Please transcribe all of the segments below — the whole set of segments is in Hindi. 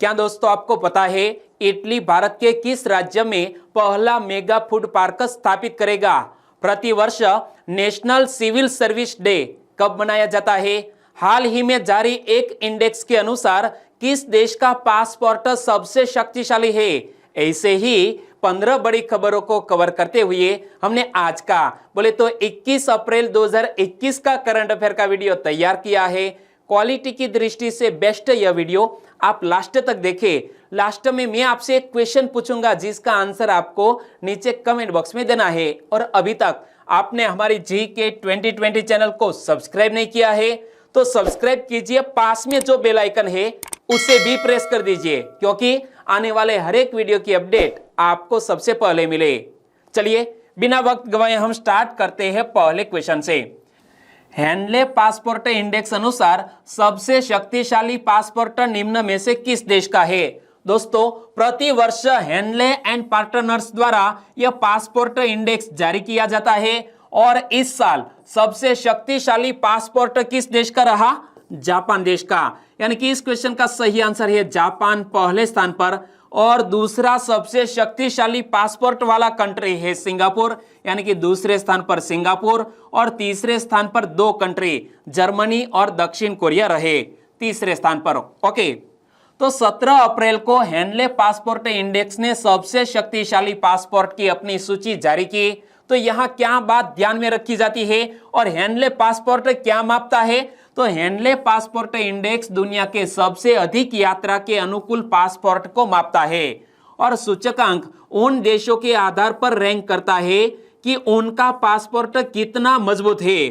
क्या दोस्तों आपको पता है इटली भारत के किस राज्य में पहला मेगा फूड पार्क स्थापित करेगा? प्रतिवर्ष नेशनल सिविल सर्विस डे कब मनाया जाता है? हाल ही में जारी एक इंडेक्स के अनुसार किस देश का पासपोर्ट सबसे शक्तिशाली है? ऐसे ही 15 बड़ी खबरों को कवर करते हुए हमने आज का बोले तो 21 अप्रैल 2021 का करंट अफेयर का वीडियो तैयार किया है। क्वालिटी की दृष्टि से बेस्ट यह वीडियो, आप लास्ट तक देखें। लास्ट में मैं आपसे एक क्वेश्चन पूछूंगा जिसका आंसर आपको नीचे कमेंट बॉक्स में देना है। और अभी तक आपने हमारी GK 2020 चैनल को सब्सक्राइब नहीं किया है तो सब्सक्राइब कीजिए, पास में जो बेल आइकन है उसे भी प्रेस कर दीजिए, क्योंकि आने वाले हर एक वीडियो की अपडेट आपको सबसे पहले मिले। चलिए बिना वक्त गवाए हम स्टार्ट करते हैं पहले क्वेश्चन से। हेनले पासपोर्ट इंडेक्स अनुसार सबसे शक्तिशाली पासपोर्ट निम्न में से किस देश का है? दोस्तों प्रति वर्ष हेनले एंड पार्टनर्स द्वारा यह पासपोर्ट इंडेक्स जारी किया जाता है और इस साल सबसे शक्तिशाली पासपोर्ट किस देश का रहा? जापान देश का। यानी कि इस क्वेश्चन का सही आंसर है जापान पहले स्थान पर, और दूसरा सबसे शक्तिशाली पासपोर्ट वाला कंट्री है सिंगापुर, यानी कि दूसरे स्थान पर सिंगापुर, और तीसरे स्थान पर दो कंट्री जर्मनी और दक्षिण कोरिया रहे तीसरे स्थान पर। ओके, तो 17 अप्रैल को हेनले पासपोर्ट इंडेक्स ने सबसे शक्तिशाली पासपोर्ट की अपनी सूची जारी की। तो यहाँ क्या बात ध्यान में रखी जाती है और हेनले पासपोर्ट क्या मापता है? तो हेनले पासपोर्ट इंडेक्स दुनिया के सबसे अधिक यात्रा के अनुकूल पासपोर्ट को मापता है और सूचकांक उन देशों के आधार पर रैंक करता है कि उनका पासपोर्ट कितना मजबूत है।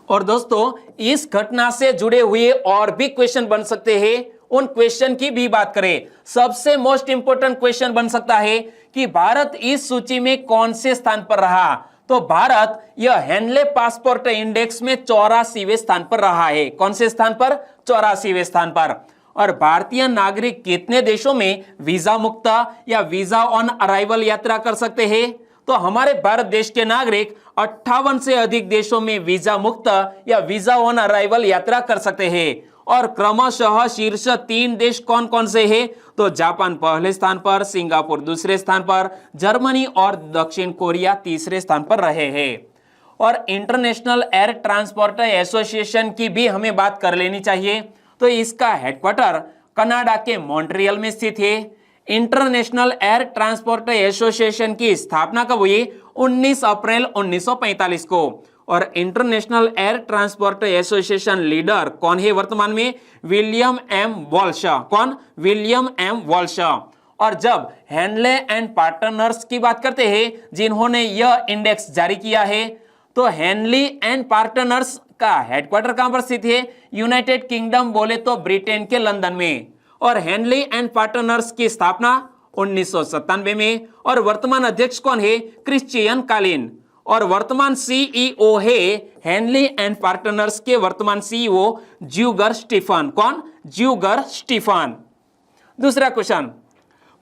और दोस्तों इस घटना से जुड़े हुए और भी क्वेश्चन बन सकते हैं, उन क्वेश्चन की भी बात करें। सबसे मोस्ट इंपोर्टेंट क्वेश्चन बन सकता है कि भारत इस सूची में कौन से स्थान पर रहा? तो भारत यह हेनले पासपोर्ट इंडेक्स में 84वें स्थान पर रहा है। कौन से स्थान पर? 84वें स्थान पर। और भारतीय नागरिक कितने देशों में वीजा मुक्त या वीजा ऑन अराइवल यात्रा कर सकते हैं? तो हमारे भारत देश के नागरिक 58 से अधिक देशों में वीजा मुक्त या वीजा ऑन अराइवल यात्रा कर सकते हैं। और क्रमशः शीर्ष 3 देश कौन कौन से हैं? तो जापान पहले स्थान पर, सिंगापुर दूसरे स्थान पर, जर्मनी और दक्षिण कोरिया तीसरे स्थान पर रहे हैं। और इंटरनेशनल एयर ट्रांसपोर्ट एसोसिएशन की भी हमें बात कर लेनी चाहिए। तो इसका हेडक्वार्टर कनाडा के मॉन्ट्रियल में स्थित है। इंटरनेशनल एयर ट्रांसपोर्ट एसोसिएशन की स्थापना कब हुई? 19 अप्रैल 1945 को। और International Air Transport Association leader कौन है वर्तमान में? William M Walsh. कौन? William M Walsh. और जब हेनले एंड पार्टनर्स की बात करते हैं जिन्होंने यह इंडेक्स जारी किया है, तो हेनली एंड पार्टनर्स का हेडक्वार्टर कहां पर स्थित है? यूनाइटेड किंगडम बोले तो ब्रिटेन के लंदन में। और हेनली एंड पार्टनर्स की स्थापना 1997 में। और वर्तमान अध्यक्ष कौन है? क्रिश्चियन कालिन। और वर्तमान सीईओ है हेनली एंड पार्टनर्स के वर्तमान सीईओ ज्यूगर स्टीफन। कौन? ज्यूगर स्टीफन। दूसरा क्वेश्चन,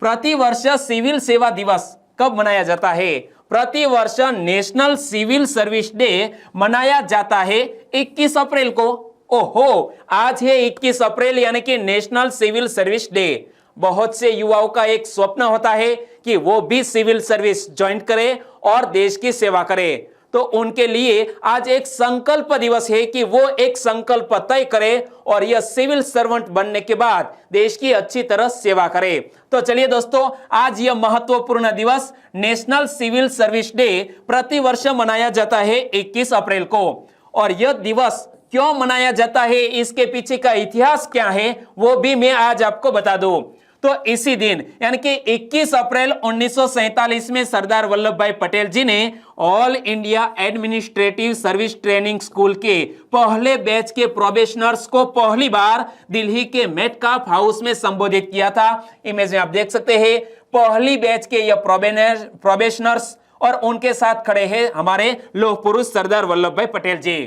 प्रतिवर्ष सिविल सेवा दिवस कब मनाया जाता है? प्रतिवर्ष नेशनल सिविल सर्विस डे मनाया जाता है 21 अप्रैल को। ओहो, आज है 21 अप्रैल यानी कि नेशनल सिविल सर्विस डे। बहुत से युवाओं का एक स्वप्न होता है कि वो भी सिविल सर्विस ज्वाइन करे और देश की सेवा करे। तो उनके लिए आज एक संकल्प दिवस है कि वो एक संकल्प तय करे और यह सिविल सर्वेंट बनने के बाद देश की अच्छी तरह सेवा करे। तो चलिए दोस्तों, आज यह महत्वपूर्ण दिवस नेशनल सिविल सर्विस डे प्रतिवर्ष मनाया जाता है 21 अप्रैल को। और यह दिवस क्यों मनाया जाता है, इसके पीछे का इतिहास क्या है, वो भी मैं आज आपको बता दूं। तो इसी दिन यानी कि 21 अप्रैल 1947 में सरदार वल्लभ भाई पटेल जी ने all India administrative service training school के पहले बैच के प्रोबेशनर्स को पहली बार दिल्ली के मेटकाफ हाउस में संबोधित किया था। इमेज में आप देख सकते हैं पहली बैच के यह प्रोबेशनर्स, और उनके साथ खड़े हैं हमारे लौह पुरुष सरदार वल्लभ भाई पटेल जी।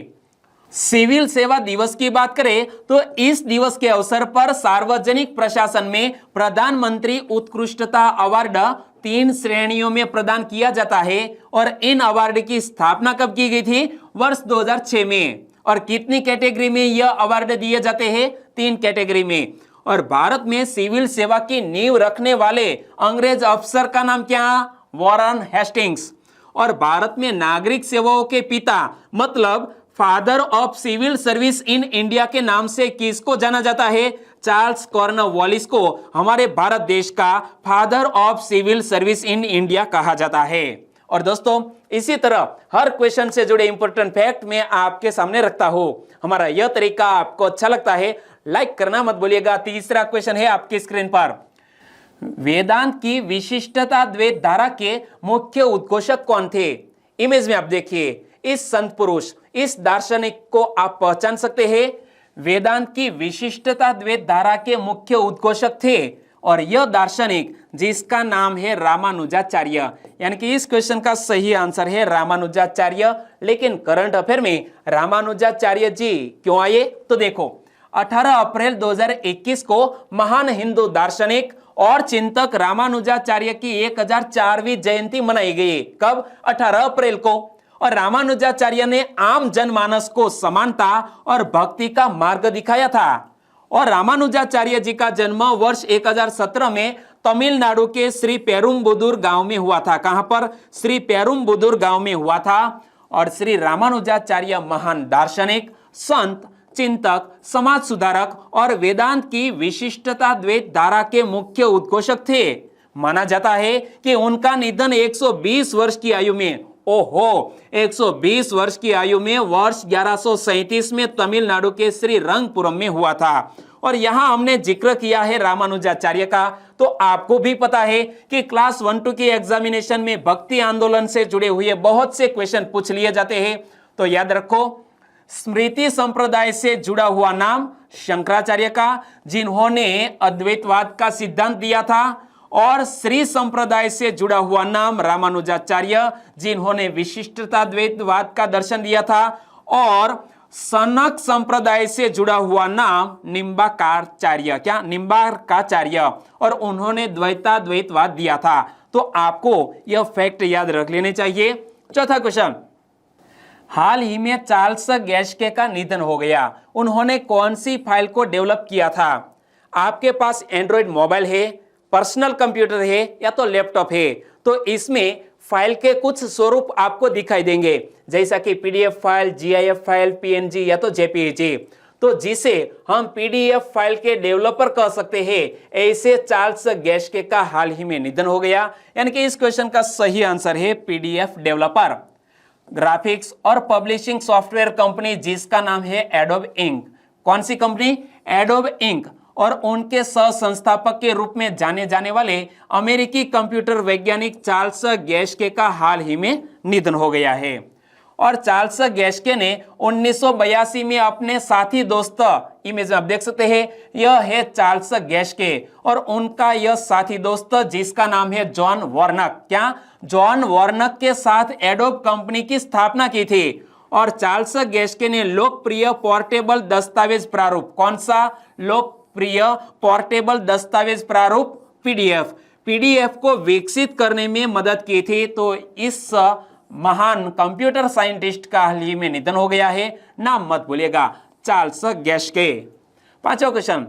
सिविल सेवा दिवस की बात करें तो इस दिवस के अवसर पर सार्वजनिक प्रशासन में प्रधानमंत्री उत्कृष्टता अवार्ड 3 श्रेणियों में प्रदान किया जाता है। और इन अवार्ड की स्थापना कब की गई थी? वर्ष 2006 में। और कितनी कैटेगरी में यह अवार्ड दिए जाते हैं? 3 कैटेगरी में। और भारत में सिविल सेवा की नींव रखने वाले अंग्रेज अफसर का नाम क्या? Warren Hastings. और भारत में नागरिक सेवाओं के पिता मतलब father of civil service in India के नाम से किसको जाना जाता है? चार्ल्स कॉर्नवालिस को हमारे भारत देश का father of civil service in India कहा जाता है। और दोस्तों इसी तरह हर क्वेश्चन से जुड़े इंपॉर्टेंट फैक्ट मैं आपके सामने रखता हूं। हमारा यह तरीका आपको अच्छा लगता है लाइक करना मत भूलिएगा। तीसरा क्वेश्चन है आपकी स्क्रीन पर, वेदांत की विशिष्टता द्वैत धारा के मुख्य उद्घोषक कौन थे? इमेज में आप देखिए, इस संत पुरुष, इस दार्शनिक को आप पहचान सकते हैं। वेदांत की विशिष्टता द्वैत धारा के मुख्य उद्घोषक थे और यह दार्शनिक जिसका नाम है रामानुजाचार्य। यानी कि इस क्वेश्चन का सही आंसर है रामानुजाचार्य। लेकिन करंट अफेयर में रामानुजाचार्य जी क्यों आए? तो देखो 18 अप्रैल 2021 को महान हिंदू दार्शनिक और चिंतक रामानुजाचार्य की 1004वीं जयंती मनाई गई। कब? 18 अप्रैल को। और रामानुजाचार्य ने आम जनमानस को समानता और भक्ति का मार्ग दिखाया था। और रामानुजाचार्य जी का जन्म वर्ष 1017 में तमिलनाडु के श्री पेरुम्बुदूर गांव में हुआ था। कहां पर? श्री पेरुम्बुदूर गांव में हुआ था। और श्री रामानुजाचार्य महान दार्शनिक, संत, चिंतक, समाज सुधारक और वेदांत की विशिष्टता द्वैत धारा के मुख्य उद्घोषक थे। माना जाता है कि उनका निधन 120 वर्ष की आयु में, ओहो 120 वर्ष की आयु में वर्ष 1137 में तमिलनाडु के श्री रंगपुरम में हुआ था। और यहां हमने जिक्र किया है रामानुजाचार्य का, तो आपको भी पता है कि क्लास 1-2 की एग्जामिनेशन में भक्ति आंदोलन से जुड़े हुए बहुत से क्वेश्चन पूछ लिए जाते हैं। तो याद रखो, स्मृति संप्रदाय से जुड़ा हुआ नाम शंकराचार्य का, जिन्होंने अद्वैतवाद का सिद्धांत दिया था। और श्री संप्रदाय से जुड़ा हुआ नाम रामानुजाचार्य, जिन्होंने विशिष्टता द्वैतवाद का दर्शन दिया था। और सनक संप्रदाय से जुड़ा हुआ नाम निम्बार्काचार्य, क्या? निम्बार्काचार्य, और उन्होंने द्वैतवाद दिया था। तो आपको यह फैक्ट याद रख लेने चाहिए। चौथा क्वेश्चन, हाल ही में चार्ल्स गैस्के का निधन हो गया। उन्होंने कौन सी फाइल को डेवलप किया था? आपके पास एंड्रॉइड मोबाइल है, पर्सनल कंप्यूटर है या तो लैपटॉप है, तो इसमें फाइल के कुछ स्वरूप आपको दिखाई देंगे, जैसा कि PDF file, GIF file, PNG या तो जेपीईजी। तो जिसे हम पीडीएफ फाइल के डेवलपर कह सकते हैं, ऐसे चार्ल्स गैस्के का हाल ही में निधन हो गया। यानी कि इस क्वेश्चन का सही आंसर है पीडीएफ डेवलपर। ग्राफिक्स और पब्लिशिंग सॉफ्टवेयर कंपनी जिसका नाम है एडोब इंक। कौन सी कंपनी? Adobe ink. और उनके सह संस्थापक के रूप में जाने जाने वाले अमेरिकी कंप्यूटर वैज्ञानिक चार्ल्स गैस्के का हाल ही में निधन हो गया है। और चार्ल्स गैस्के ने 1982 में अपने साथी दोस्त, इमेज में आप देख सकते हैं, यह है चार्ल्स गैस्के और उनका यह साथी दोस्त जिसका नाम है जॉन वॉर्नक। क्या? जॉन वॉर्नक के साथ एडोब कंपनी की स्थापना की थी। और चार्ल्स गैस्के ने लोकप्रिय पोर्टेबल दस्तावेज प्रारूप, कौन सा? लोकप्रिय पोर्टेबल दस्तावेज प्रारूप पीडीएफ को विकसित करने में मदद की थी। तो इस महान कंप्यूटर साइंटिस्ट का हाल ही में निधन हो गया है। नाम मत भूलिएगा, चार्ल्स गैस्के। पांचवा क्वेश्चन,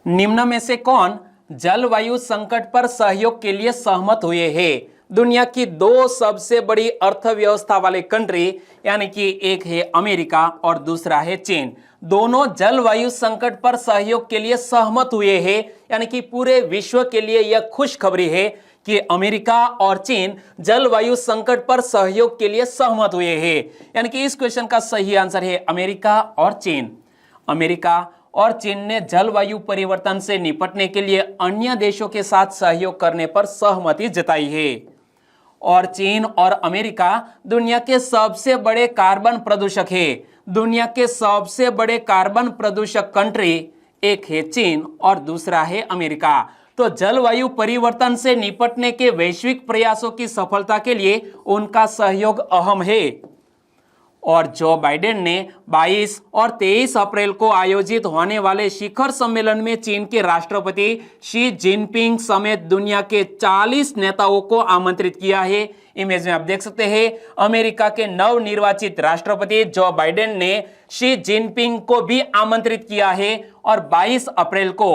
निम्न में से कौन जलवायु संकट पर सहयोग के लिए सहमत हुए हैं? दुनिया की दो सबसे बड़ी अर्थव्यवस्था वाले कंट्री, यानी कि एक है अमेरिका और दूसरा है चीन, दोनों जलवायु संकट पर सहयोग के लिए सहमत हुए हैं। यानी कि पूरे विश्व के लिए यह खुशखबरी है कि अमेरिका और चीन जलवायु संकट पर सहयोग के लिए सहमत हुए हैं। यानी कि इस क्वेश्चन का सही आंसर है अमेरिका और चीन। अमेरिका और चीन ने जलवायु परिवर्तन से निपटने के लिए अन्य देशों के साथ सहयोग करने पर सहमति जताई है। और चीन और अमेरिका दुनिया के सबसे बड़े कार्बन प्रदूषक है। दुनिया के सबसे बड़े कार्बन प्रदूषक कंट्री, एक है चीन और दूसरा है अमेरिका। तो जलवायु परिवर्तन से निपटने के वैश्विक प्रयासों की सफलता के लिए उनका सहयोग अहम है। और जो बाइडेन ने 22 और 23 अप्रैल को आयोजित होने वाले शिखर सम्मेलन में चीन के राष्ट्रपति शी जिनपिंग समेत दुनिया के 40 नेताओं को आमंत्रित किया है। इमेज में आप देख सकते हैं, अमेरिका के नवनिर्वाचित राष्ट्रपति जो बाइडेन ने शी जिनपिंग को भी आमंत्रित किया है और 22 अप्रैल को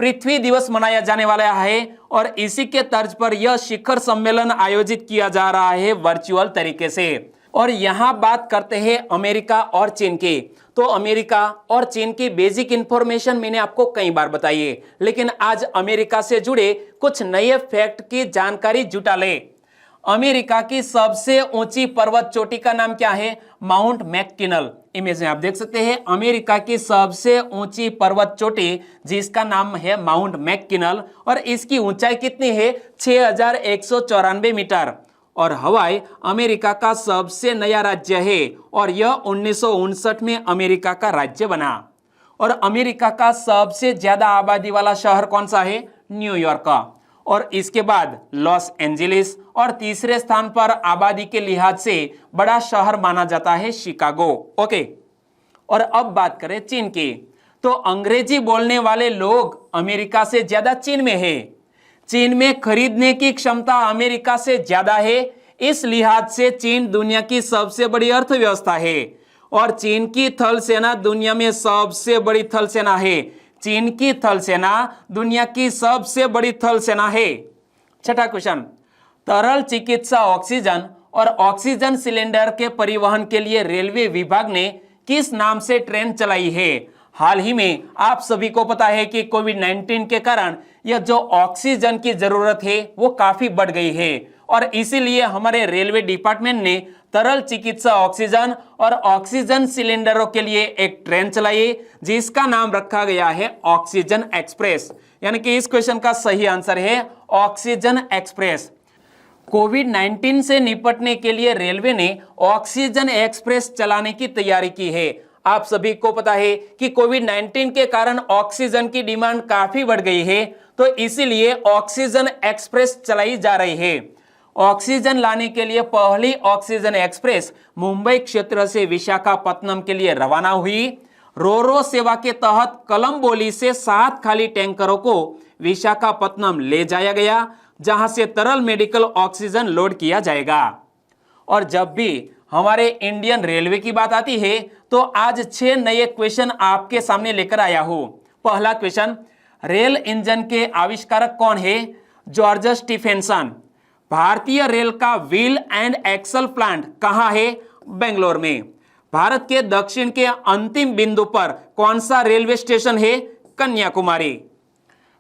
पृथ्वी दिवस मनाया जाने वाला है और इसी के तर्ज पर यह शिखर सम्मेलन आयोजित किया जा रहा है वर्चुअल तरीके से। और यहां बात करते हैं अमेरिका और चीन की। तो अमेरिका और चीन की बेसिक इंफॉर्मेशन मैंने आपको कई बार बताई है, लेकिन आज अमेरिका से जुड़े कुछ नए फैक्ट की जानकारी जुटा ले। अमेरिका की सबसे ऊंची पर्वत चोटी का नाम क्या है? माउंट मैककिनल। इमेज में आप देख सकते हैं अमेरिका की सबसे ऊंची पर्वत चोटी जिसका नाम है माउंट मैककिनल और इसकी ऊंचाई कितनी है? 6194 मीटर। और हवाई अमेरिका का सबसे नया राज्य है और यह 1959 में अमेरिका का राज्य बना। और अमेरिका का सबसे ज्यादा आबादी वाला शहर कौन सा है? न्यूयॉर्क का। और इसके बाद लॉस एंजलिस और तीसरे स्थान पर आबादी के लिहाज से बड़ा शहर माना जाता है शिकागो। ओके, और अब बात करें चीन की। तो अंग्रेजी बोलने वाले लोग अमेरिका से ज्यादा चीन में है। चीन में खरीदने की क्षमता अमेरिका से ज्यादा है। इस लिहाज से चीन दुनिया की सबसे बड़ी अर्थव्यवस्था है और चीन की थल सेना दुनिया में सबसे बड़ी थल सेना है। चीन की थल सेना दुनिया की सबसे बड़ी थल सेना है। छठा क्वेश्चन, तरल चिकित्सा ऑक्सीजन और ऑक्सीजन सिलेंडर के परिवहन के लिए रेलवे विभाग ने किस नाम से ट्रेन चलाई है? हाल ही में आप सभी को पता है कि कोविड-19 के कारण यह जो ऑक्सीजन की जरूरत है वो काफी बढ़ गई है और इसीलिए हमारे रेलवे डिपार्टमेंट ने तरल चिकित्सा ऑक्सीजन और ऑक्सीजन सिलेंडरों के लिए एक ट्रेन चलाई जिसका नाम रखा गया है ऑक्सीजन एक्सप्रेस। यानी कि इस क्वेश्चन का सही आंसर है ऑक्सीजन एक्सप्रेस। कोविड-19 से निपटने के लिए रेलवे ने ऑक्सीजन एक्सप्रेस चलाने की तैयारी की है। आप सभी को पता है कि कोविड-19 के कारण ऑक्सीजन की डिमांड काफी बढ़ गई है, तो इसीलिए ऑक्सीजन एक्सप्रेस चलाई जा रही है। ऑक्सीजन लाने के लिए पहली ऑक्सीजन एक्सप्रेस मुंबई क्षेत्र से विशाखापत्तनम के लिए रवाना हुई। रोरो सेवा के तहत कलंबोली से 7 खाली टैंकरों को विशाखापत्तनम ले जाया गया, जहां से तरल मेडिकल ऑक्सीजन लोड किया जाएगा। और जब भी हमारे इंडियन रेलवे की बात आती है तो आज 6 नए क्वेश्चन आपके सामने लेकर आया हूं। पहला क्वेश्चन, रेल इंजन के आविष्कारक कौन है? George Stephenson. भारतीय रेल का व्हील एंड एक्सल प्लांट कहां है? बेंगलोर में। भारत के दक्षिण के अंतिम बिंदु पर कौन सा रेलवे स्टेशन है? कन्याकुमारी।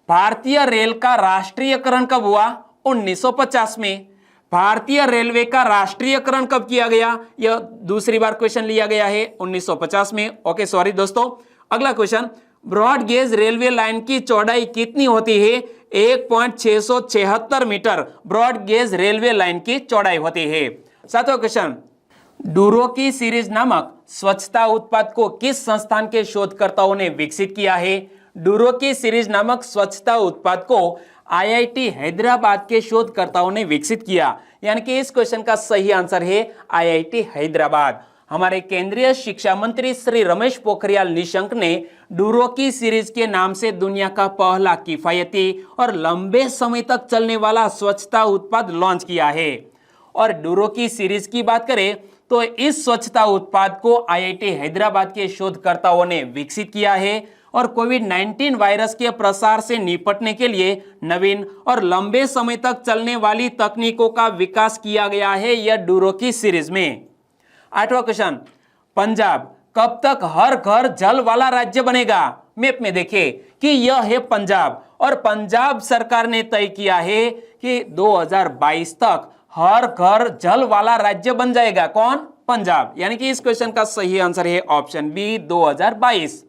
भारतीय रेल का राष्ट्रीयकरण कब हुआ? 1950 में। भारतीय रेलवे का राष्ट्रीयकरण कब किया गया? यह दूसरी बार क्वेश्चन लिया गया है 1950 में। ओके, सॉरी दोस्तों। अगला question, broad gauge railway line की चौड़ाई कितनी होती है? 1.676 metre broad gauge railway line की चौड़ाई होती है। सातवां क्वेश्चन, डूरो की सीरीज नामक स्वच्छता उत्पाद को किस संस्थान के शोधकर्ताओं ने विकसित किया है? डूरो की सीरीज नामक स्वच्छता उत्पाद को आईआईटी हैदराबाद के शोधकर्ताओं ने विकसित किया। यानी कि इस क्वेश्चन का सही आंसर है आईआईटी हैदराबाद। हमारे केंद्रीय शिक्षा मंत्री श्री रमेश पोखरियाल निशंक ने डूरो की सीरीज के नाम से दुनिया का पहला किफायती और लंबे समय तक चलने वाला स्वच्छता उत्पाद लॉन्च किया है। और डूरो की सीरीज की बात करें तो इस स्वच्छता उत्पाद को आईआईटी हैदराबाद के शोधकर्ताओं ने विकसित किया है और कोविड-19 वायरस के प्रसार से निपटने के लिए नवीन और लंबे समय तक चलने वाली तकनीकों का विकास किया गया है यह डूरो की सीरीज में। आठवां क्वेश्चन, पंजाब कब तक हर घर जल वाला राज्य बनेगा? मैप में देखिए कि यह है पंजाब और पंजाब सरकार ने तय किया है कि 2022 तक हर घर जल वाला राज्य बन जाएगा। कौन? पंजाब। यानी कि इस क्वेश्चन का सही आंसर है ऑप्शन बी 2022।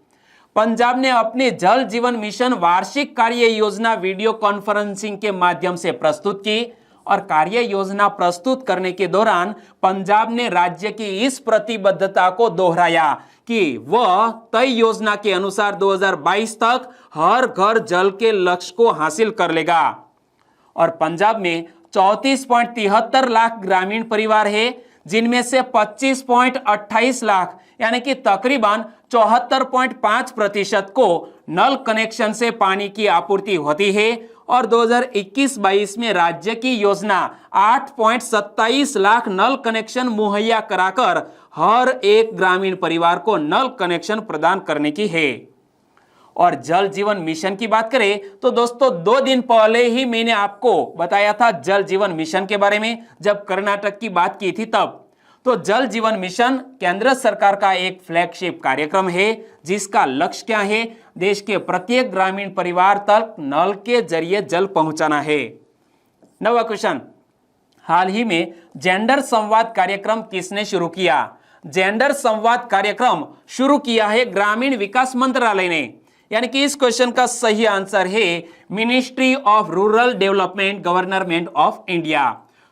पंजाब ने अपनी जल जीवन मिशन वार्षिक कार्य योजना वीडियो कॉन्फ्रेंसिंग के माध्यम से प्रस्तुत की और कार्य योजना प्रस्तुत करने के दौरान पंजाब ने राज्य की इस प्रतिबद्धता को दोहराया कि वह तय योजना के अनुसार 2022 तक हर घर जल के लक्ष्य को हासिल कर लेगा। और पंजाब में 34.73 लाख ग्रामीण परिवार है, जिनमें से 25.28 लाख यानी कि तकरीबन 74.5% को नल कनेक्शन से पानी की आपूर्ति होती है और 2021-22 में राज्य की योजना 8.27 लाख नल कनेक्शन मुहैया कराकर हर एक ग्रामीण परिवार को नल कनेक्शन प्रदान करने की है। और जल जीवन मिशन की बात करें तो दोस्तों 2 दिन पहले ही मैंने आपको बताया था जल जीवन मिशन के बारे में, जब कर्नाटक की बात की थी तब। तो जल जीवन मिशन केंद्र सरकार का एक फ्लैगशिप कार्यक्रम है जिसका लक्ष्य क्या है, देश के प्रत्येक ग्रामीण परिवार तक नल के जरिए जल पहुंचाना है। 9वां क्वेश्चन, हाल ही में जेंडर संवाद कार्यक्रम किसने शुरू किया? जेंडर संवाद कार्यक्रम शुरू किया है ग्रामीण विकास मंत्रालय ने, यानी कि इस क्वेश्चन का सही आंसर है ministry of rural development government of India.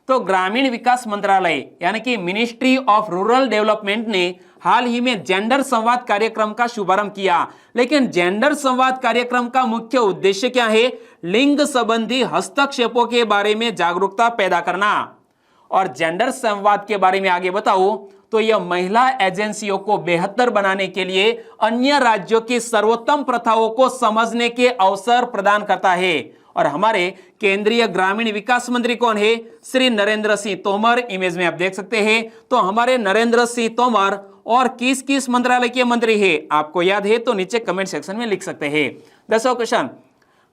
तो ग्रामीण विकास मंत्रालय यानी कि मिनिस्ट्री ऑफ रूरल डेवलपमेंट ने हाल ही में जेंडर संवाद कार्यक्रम का शुभारंभ किया। लेकिन जेंडर संवाद कार्यक्रम का मुख्य उद्देश्य क्या है? लिंग संबंधी हस्तक्षेपों के बारे में जागरूकता पैदा करना। और जेंडर संवाद के बारे में आगे बताऊं तो यह महिला एजेंसियों को बेहतर बनाने के लिए अन्य राज्यों की सर्वोत्तम प्रथाओं को समझने के अवसर प्रदान करता है। और हमारे केंद्रीय ग्रामीण विकास मंत्री कौन है? श्री नरेंद्र सिंह तोमर। इमेज में आप देख सकते हैं। तो हमारे नरेंद्र सिंह तोमर और किस किस मंत्रालय के मंत्री है आपको याद है तो नीचे कमेंट सेक्शन में लिख सकते हैं। 10वां क्वेश्चन,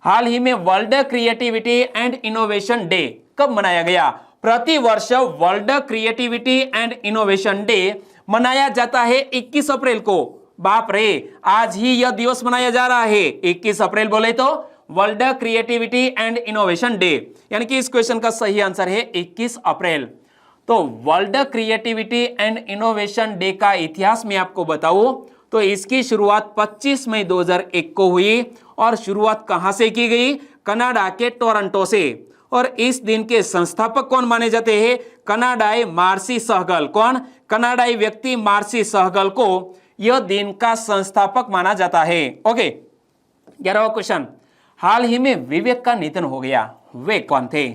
हाल ही में world creativity and innovation day कब मनाया गया? प्रति वर्ष world creativity and innovation day मनाया जाता है 21 अप्रैल को। बाप रे, आज ही यह दिवस मनाया जा रहा है। 21 अप्रैल बोले तो world creativity and innovation day, यानी कि इस क्वेश्चन का सही आंसर है 21 अप्रैल। तो world creativity and innovation day का इतिहास मैं आपको बताऊं तो इसकी शुरुआत 25 मई 2001 को हुई। और शुरुआत कहां से की गई? कनाडा के टोरंटो से। और इस दिन के संस्थापक कौन माने जाते हैं? कनाडाई मार्सी सहगल। कौन? कनाडाई व्यक्ति मार्सी सहगल को यह दिन का संस्थापक माना जाता है। ओके, 11वां क्वेश्चन, हाल ही में विवेक का निधन हो गया। वे कौन थे?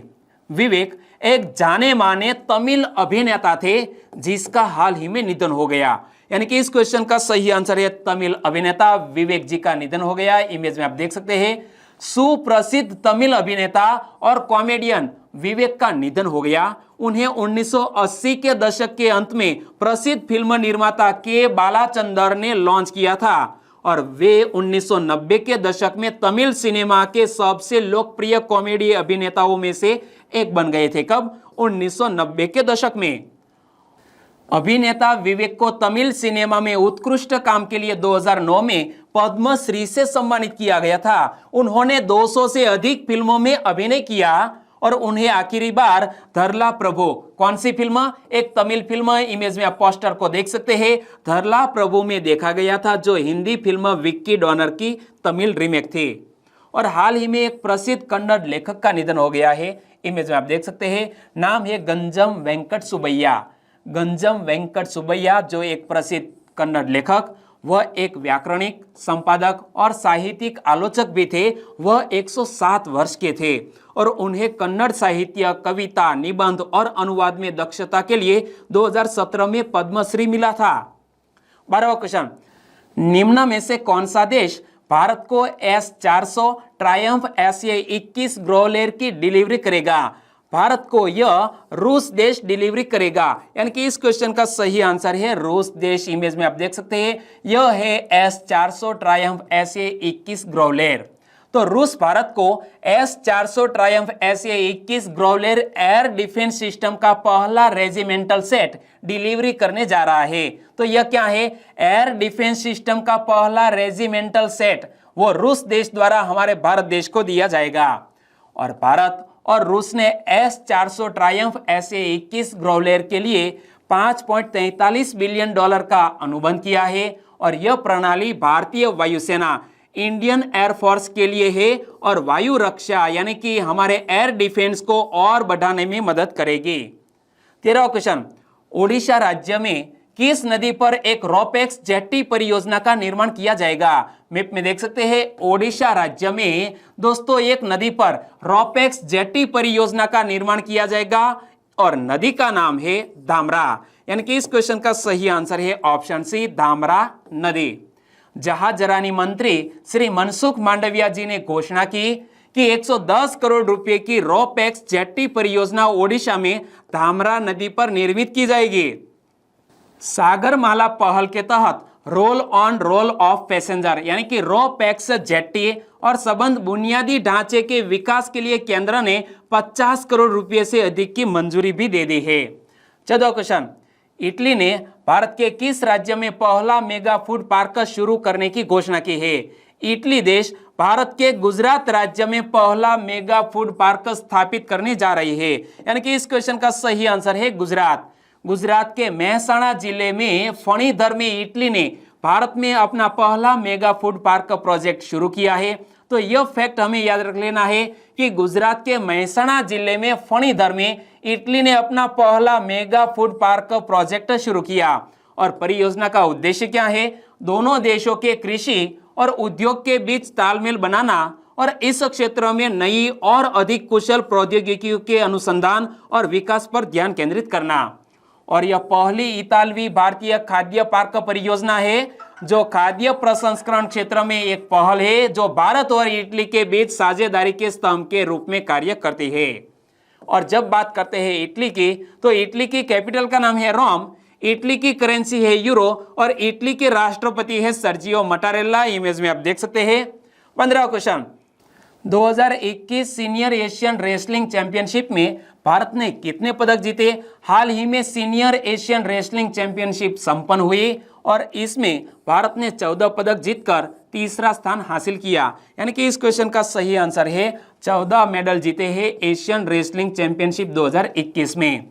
विवेक एक जाने माने तमिल अभिनेता थे जिसका हाल ही में निधन हो गया। यानी कि इस क्वेश्चन का सही आंसर है तमिल अभिनेता विवेक जी का निधन हो गया। इमेज में आप देख सकते हैं। सुप्रसिद्ध तमिल अभिनेता और कॉमेडियन विवेक का निधन हो गया। उन्हें 1980 के दशक के अंत में प्रसिद्ध फिल्म निर्माता के बालाचंदर ने लॉन्च किया था। और वे 1990 के दशक में तमिल सिनेमा के सबसे लोकप्रिय कॉमेडी अभिनेताओं में से एक बन गए थे। कब? 1990 के दशक में। अभिनेता विवेक को तमिल सिनेमा में उत्कृष्ट काम के लिए 2009 में पद्मश्री से सम्मानित किया गया था। उन्होंने 200 से अधिक फिल्मों में अभिनय किया और उन्हें आखिरी बार धरला प्रभु, कौन सी फिल्म? एक तमिल फिल्म। इमेज में आप पोस्टर को देख सकते हैं। धरला प्रभु में देखा गया था, जो हिंदी फिल्म विक्की डॉनर की तमिल रीमेक थी। और हाल ही में एक प्रसिद्ध कन्नड़ लेखक का निधन हो गया है। इमेज में आप देख सकते हैं। नाम है गंजम वेंकट सुबैया। गंजम वेंकट सुबैया जो एक प्रसिद्ध कन्नड़ लेखक, वह एक व्याकरणिक, संपादक और साहित्यिक आलोचक भी थे। वह 107 वर्ष के थे और उन्हें कन्नड़ साहित्य, कविता, निबंध और अनुवाद में दक्षता के लिए 2017 में पद्मश्री मिला था। 12वां क्वेश्चन, निम्न में से कौन सा देश भारत को S400 ट्रायम्फ SA-21 ग्रोलेर की डिलीवरी करेगा? भारत को यह रूस देश डिलीवरी करेगा। यानी कि इस क्वेश्चन का सही आंसर है रूस देश। इमेज में आप देख सकते हैं। यह है S400 ट्रायम्फ SA-21 ग्रोलेर। तो रूस भारत को S400 Triumf SA-21 Growler air defence system का पहला रेजिमेंटल सेट डिलीवरी करने जा रहा है। तो यह क्या है? एयर डिफेंस सिस्टम का पहला रेजिमेंटल सेट वो रूस देश द्वारा हमारे भारत देश को दिया जाएगा। और भारत और रूस ने S400 ट्रायम्फ SA-21 ग्रोलेर के लिए $5.43 बिलियन का अनुबंध किया है। और यह प्रणाली भारतीय वायुसेना, इंडियन एयरफोर्स के लिए है और वायु रक्षा यानी कि हमारे एयर डिफेंस को और बढ़ाने में मदद करेगी। 13वां क्वेश्चन, ओडिशा राज्य में किस नदी पर एक रोपेक्स जेट्टी परियोजना का निर्माण किया जाएगा? मैप में देख सकते हैं। ओडिशा राज्य में दोस्तों एक नदी पर रोपेक्स जेट्टी परियोजना का निर्माण किया जाएगा और नदी का नाम है धामरा। यानी कि इस क्वेश्चन का सही आंसर है ऑप्शन सी, धामरा नदी। जहाजरानी मंत्री श्री मनसुख मांडविया जी ने घोषणा की कि 110 करोड़ रुपए की रोपेक्स जेट्टी परियोजना ओडिशा में धामरा नदी पर निर्मित की जाएगी। सागरमाला पहल के तहत roll on roll of passenger यानी कि रो पैक्स जेट्टी और संबंध बुनियादी ढांचे के विकास के लिए केंद्र ने 50 करोड़ रुपए से अधिक की मंजूरी भी दे दी है। 14 क्वेश्चन, इटली ने भारत के किस राज्य में पहला मेगा फूड पार्क शुरू करने की घोषणा की है? इटली देश भारत के गुजरात राज्य में पहला मेगा फूड पार्क स्थापित करने जा रही है, यानी कि इस क्वेश्चन का सही आंसर है गुजरात। गुजरात के मेहसाणा जिले में फणीधर में इटली ने भारत में अपना पहला मेगा फूड पार्क प्रोजेक्ट शुरू किया है। तो यह फैक्ट हमें याद रख लेना है कि गुजरात के मेहसाणा जिले में फणीधर में इटली ने अपना पहला मेगा फूड पार्क प्रोजेक्ट शुरू किया। और परियोजना का उद्देश्य क्या है? दोनों देशों के कृषि और उद्योग के बीच तालमेल बनाना और इस क्षेत्र में नई और अधिक कुशल प्रौद्योगिकियों के अनुसंधान और विकास पर ध्यान केंद्रित करना। और यह पहली इतालवी भारतीय खाद्य पार्क परियोजना है जो खाद्य प्रसंस्करण क्षेत्र में एक पहल है जो भारत और इटली के बीच साझेदारी के स्तंभ के रूप में कार्य करती है। और जब बात करते हैं इटली की, तो इटली की कैपिटल का नाम है रोम, इटली की करेंसी है यूरो और इटली के राष्ट्रपति है सर्जियो मटारेला। इमेज में आप देख सकते हैं। 15 question, 2021 senior Asian wrestling championship में भारत ने कितने पदक जीते? हाल ही में सीनियर एशियन रेसलिंग चैंपियनशिप संपन्न हुई और इसमें भारत ने 14 पदक जीतकर तीसरा स्थान हासिल किया, यानी कि इस क्वेश्चन का सही आंसर है 14 मेडल जीते हैं एशियन रेसलिंग चैंपियनशिप 2021 में।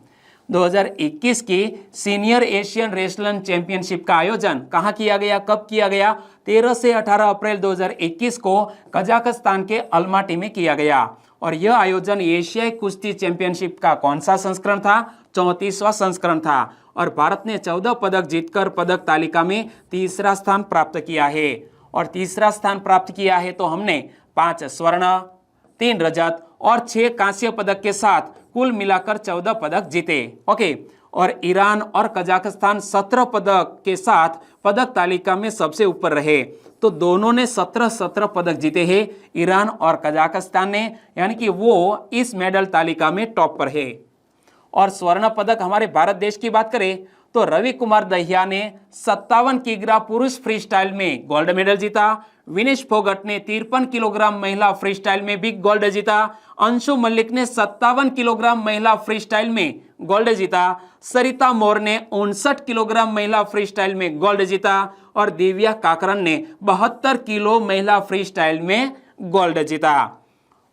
2021 की सीनियर एशियन रेसलिंग चैंपियनशिप का आयोजन कहाँ किया गया, कब किया गया? 13 से 18 अप्रैल 2021 को कजाकिस्तान के अलमाटी में किया गया। और यह आयोजन एशियाई कुश्ती चैंपियनशिप का कौन सा संस्करण था? 34वां संस्करण था। और भारत ने 14 पदक जीतकर पदक तालिका में तीसरा स्थान प्राप्त किया है। और तीसरा स्थान प्राप्त किया है तो हमने 5 स्वर्ण, 3 रजत और 6 कांस्य पदक के साथ कुल मिलाकर 14 पदक जीते। ओके। और ईरान और कजाकिस्तान 17 पदक के साथ पदक तालिका में सबसे ऊपर रहे। तो दोनों ने 17 पदक जीते हैं, ईरान और कजाकिस्तान ने, यानी कि वो इस मेडल तालिका में टॉप पर है। और स्वर्ण पदक हमारे भारत देश की बात करें तो रवि कुमार दहिया ने 57 किग्रा पुरुष फ्री स्टाइल में गोल्ड मेडल जीता। विनेश फोगट ने 53 किलोग्राम महिला फ्री स्टाइल में भी गोल्ड जीता। अंशु मल्लिक ने 57 किलोग्राम महिला फ्री स्टाइल में गोल्ड जीता। सरिता मोर ने 59 किलोग्राम महिला फ्री स्टाइल में गोल्ड जीता। और दिव्या काकरन ने 72 किलो महिला फ्री स्टाइल में गोल्ड जीता।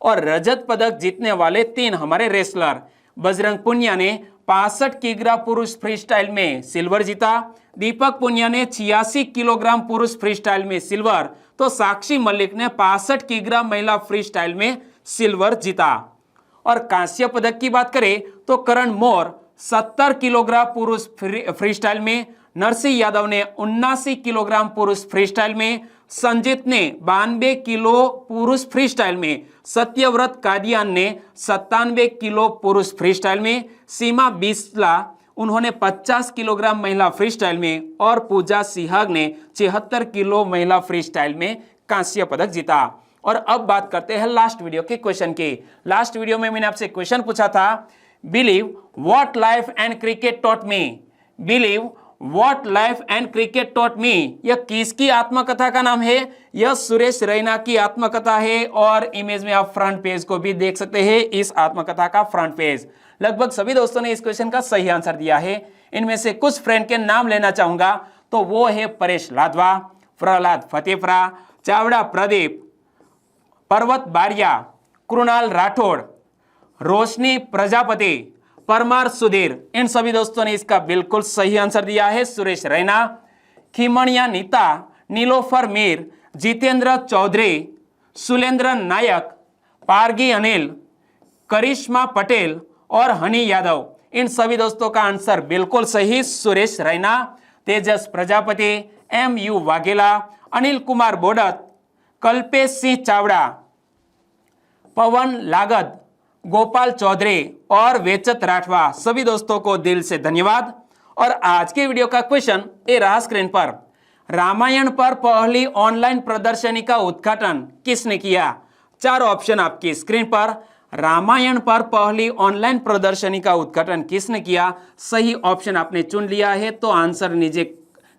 और रजत पदक जीतने वाले 3 हमारे रेसलर, बजरंग पुनिया ने 65 किग्रा पुरुष फ्री स्टाइल में सिल्वर जीता। दीपक पुनिया ने 86 किलोग्राम पुरुष फ्री स्टाइल में सिल्वर, तो साक्षी मलिक ने 65 किग्रा महिला फ्री स्टाइल में सिल्वर जीता। और कांस्य पदक की बात करें तो करण मोर 70 किलोग्राम पुरुष फ्री स्टाइल में, नरसिंह यादव ने 79 किलोग्राम पुरुष फ्री स्टाइल में, संजीत ने 92 किलो पुरुष फ्री स्टाइल में, सत्यव्रत कादियान ने 97 किलो पुरुष फ्री स्टाइल में, सीमा बिस्ला उन्होंने 50 किलोग्राम महिला फ्री स्टाइल में और पूजा सिहाग ने 76 किलो महिला फ्री स्टाइल में कांस्य पदक जीता। और अब बात करते हैं लास्ट वीडियो के क्वेश्चन की। लास्ट वीडियो में मैंने आपसे क्वेश्चन पूछा था, believe what life and cricket taught me, believe what life and cricket taught me, यह किसकी आत्मकथा का नाम है? यह सुरेश रैना की आत्मकथा है। और इमेज में आप फ्रंट पेज को भी देख सकते हैं, इस आत्मकथा का फ्रंट पेज। लगभग सभी दोस्तों ने इस क्वेश्चन का सही आंसर दिया है। इनमें से कुछ फ्रेंड के नाम लेना चाहूंगा, तो वो है परेश लादवा, प्रहलाद फतेपरा, चावड़ा प्रदीप, पर्वत बारिया, कृणाल राठौड़, रोशनी प्रजापति, परमार सुधीर। इन सभी दोस्तों ने इसका बिल्कुल सही आंसर दिया है सुरेश रैना। खिमणिया नीता, नीलोफर मीर, जितेंद्र चौधरी, सुलेंद्र नायक, पारगी अनिल, करिश्मा पटेल और हनी यादव। इन सभी दोस्तों का आंसर बिल्कुल सही सुरेश रैना। तेजस प्रजापति, MU वाघेला, अनिल कुमार बोडत, कल्पेश सिंह चावड़ा, पवन लागत, गोपाल चौधरी और वेचत राठवा। सभी दोस्तों को दिल से धन्यवाद। और आज के वीडियो का क्वेश्चन ये रहा स्क्रीन पर, रामायण पर पहली ऑनलाइन प्रदर्शनी का उद्घाटन किसने किया? 4 ऑप्शन आपकी स्क्रीन पर। रामायण पर पहली ऑनलाइन प्रदर्शनी का उद्घाटन किसने किया? सही ऑप्शन आपने चुन लिया है तो आंसर नीचे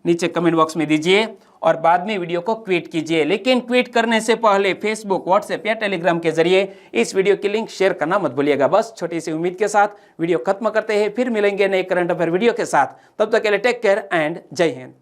नीचे कमेंट बॉक्स में दीजिए और बाद में वीडियो को ट्वीट कीजिए। लेकिन ट्वीट करने से पहले फेसबुक, व्हाट्सएप या टेलीग्राम के जरिए इस वीडियो की लिंक शेयर करना मत भूलिएगा। बस छोटी सी उम्मीद के साथ वीडियो खत्म करते हैं, फिर मिलेंगे नए करंट अफेयर वीडियो के साथ। तब तक के लिए टेक केयर एंड जय हिंद।